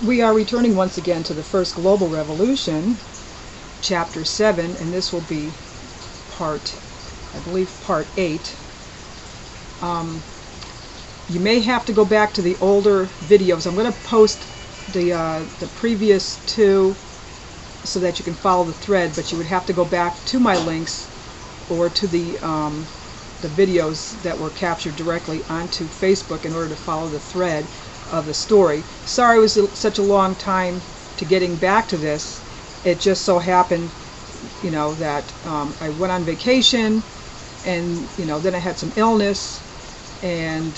We are returning once again to the First Global Revolution, Chapter 7, and this will be part 8. You may have to go back to the older videos. I'm going to post the previous two so that you can follow the thread, but you would have to go back to my links or to the videos that were captured directly onto Facebook in order to follow the thread of the story. Sorry it was such a long time to getting back to this. It just so happened, that I went on vacation, and then I had some illness, and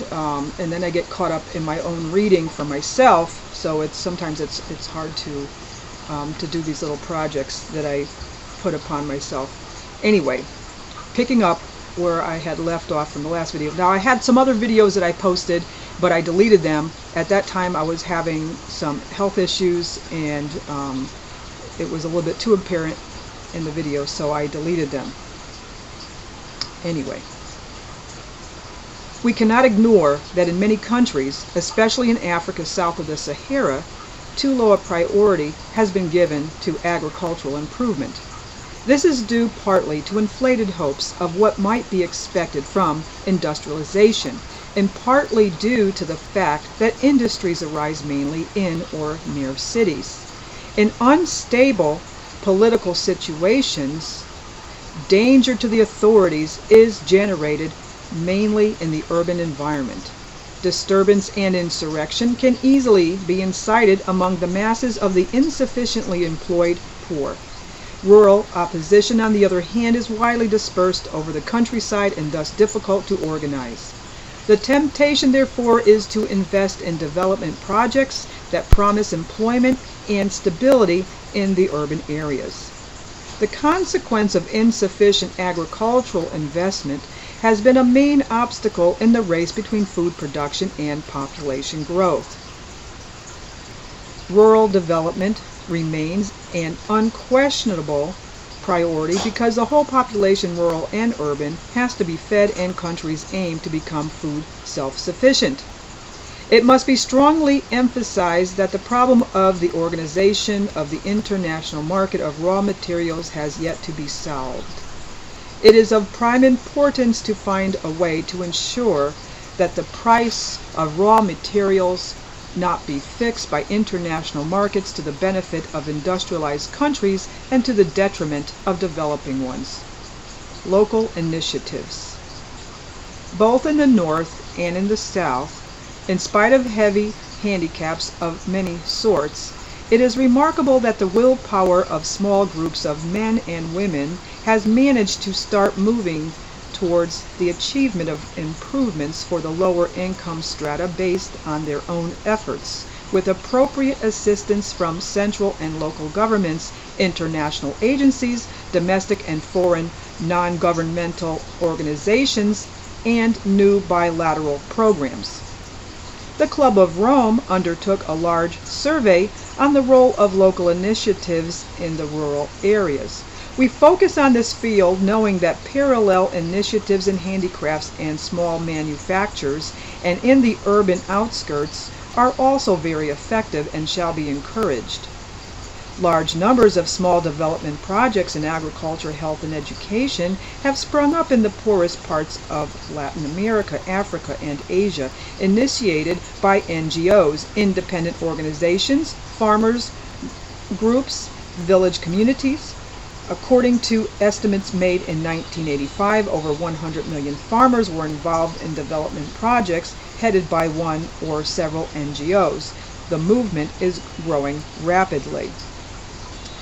then I get caught up in my own reading for myself. So sometimes it's hard to do these little projects that I put upon myself. Anyway, picking up where I had left off from the last video. Now, I had some other videos that I posted, but I deleted them. At that time I was having some health issues, and it was a little bit too apparent in the video, so I deleted them. Anyway, we cannot ignore that in many countries, especially in Africa south of the Sahara, too low a priority has been given to agricultural improvement. This is due partly to inflated hopes of what might be expected from industrialization, and partly due to the fact that industries arise mainly in or near cities. In unstable political situations, danger to the authorities is generated mainly in the urban environment. Disturbance and insurrection can easily be incited among the masses of the insufficiently employed poor. Rural opposition, on the other hand, is widely dispersed over the countryside and thus difficult to organize. The temptation, therefore, is to invest in development projects that promise employment and stability in the urban areas. The consequence of insufficient agricultural investment has been a main obstacle in the race between food production and population growth. Rural development remains an unquestionable priority because the whole population, rural and urban, has to be fed, and countries aim to become food self-sufficient. It must be strongly emphasized that the problem of the organization of the international market of raw materials has yet to be solved. It is of prime importance to find a way to ensure that the price of raw materials not be fixed by international markets to the benefit of industrialized countries and to the detriment of developing ones. Local initiatives. Both in the North and in the South, in spite of heavy handicaps of many sorts, it is remarkable that the willpower of small groups of men and women has managed to start moving towards the achievement of improvements for the lower income strata based on their own efforts, with appropriate assistance from central and local governments, international agencies, domestic and foreign non-governmental organizations, and new bilateral programs. The Club of Rome undertook a large survey on the role of local initiatives in the rural areas. We focus on this field knowing that parallel initiatives in handicrafts and small manufactures and in the urban outskirts are also very effective and shall be encouraged. Large numbers of small development projects in agriculture, health, and education have sprung up in the poorest parts of Latin America, Africa, and Asia, initiated by NGOs, independent organizations, farmers groups, village communities. According to estimates made in 1985, over 100 million farmers were involved in development projects headed by one or several NGOs. The movement is growing rapidly.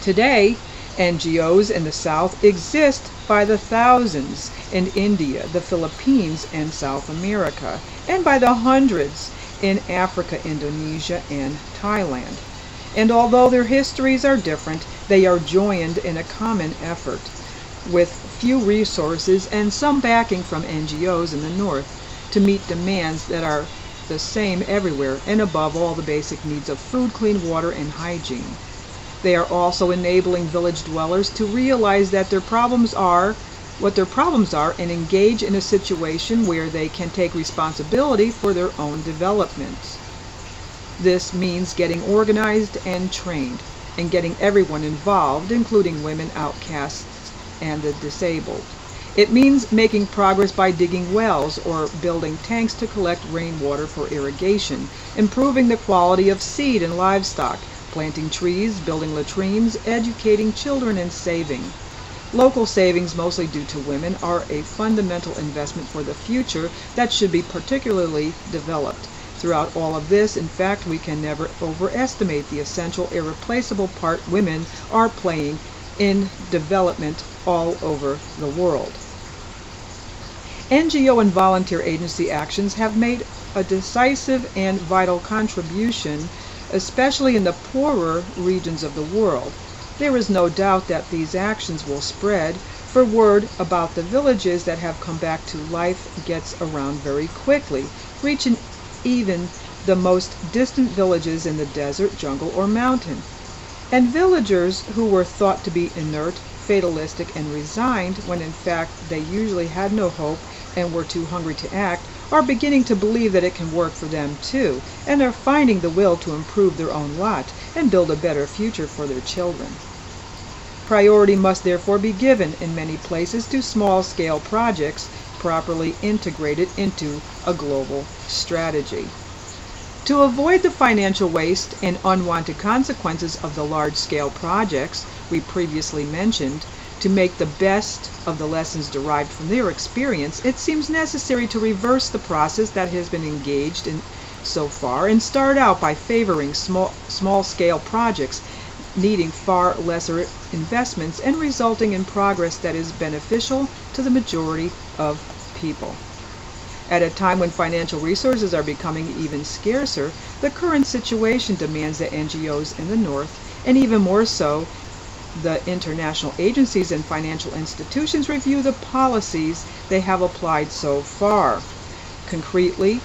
Today, NGOs in the South exist by the thousands in India, the Philippines, and South America, and by the hundreds in Africa, Indonesia, and Thailand. And although their histories are different, they are joined in a common effort, with few resources and some backing from NGOs in the North, to meet demands that are the same everywhere, and above all, the basic needs of food, clean water, and hygiene. They are also enabling village dwellers to realize that their problems are what their problems are and engage in a situation where they can take responsibility for their own development. This means getting organized and trained, and getting everyone involved, including women, outcasts, and the disabled. It means making progress by digging wells or building tanks to collect rainwater for irrigation, improving the quality of seed and livestock, planting trees, building latrines, educating children, and saving. Local savings, mostly due to women, are a fundamental investment for the future that should be particularly developed. Throughout all of this, in fact, we can never overestimate the essential, irreplaceable part women are playing in development all over the world. NGO and volunteer agency actions have made a decisive and vital contribution, especially in the poorer regions of the world. There is no doubt that these actions will spread, for word about the villages that have come back to life gets around very quickly, reaching even the most distant villages in the desert, jungle, or mountain. And villagers who were thought to be inert, fatalistic, and resigned, when in fact they usually had no hope and were too hungry to act, are beginning to believe that it can work for them too, and are finding the will to improve their own lot and build a better future for their children. Priority must therefore be given in many places to small-scale projects properly integrated into a global strategy. To avoid the financial waste and unwanted consequences of the large-scale projects we previously mentioned, to make the best of the lessons derived from their experience, it seems necessary to reverse the process that has been engaged in so far and start out by favoring small-scale projects needing far lesser investments and resulting in progress that is beneficial to the majority of people. At a time when financial resources are becoming even scarcer, the current situation demands that NGOs in the North, and even more so, the international agencies and financial institutions review the policies they have applied so far. Concretely,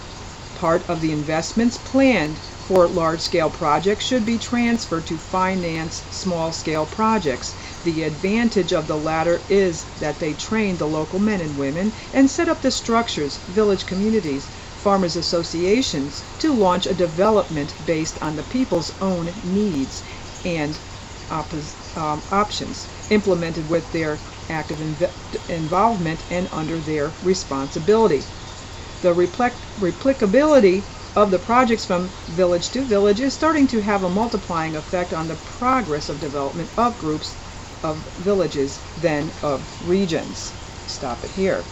part of the investments planned for large-scale projects should be transferred to finance small-scale projects. The advantage of the latter is that they train the local men and women and set up the structures, village communities, farmers associations to launch a development based on the people's own needs and options, implemented with their active involvement and under their responsibility. The replicability of the projects from village to village is starting to have a multiplying effect on the progress of development of groups of villages, then of regions. Stop it here.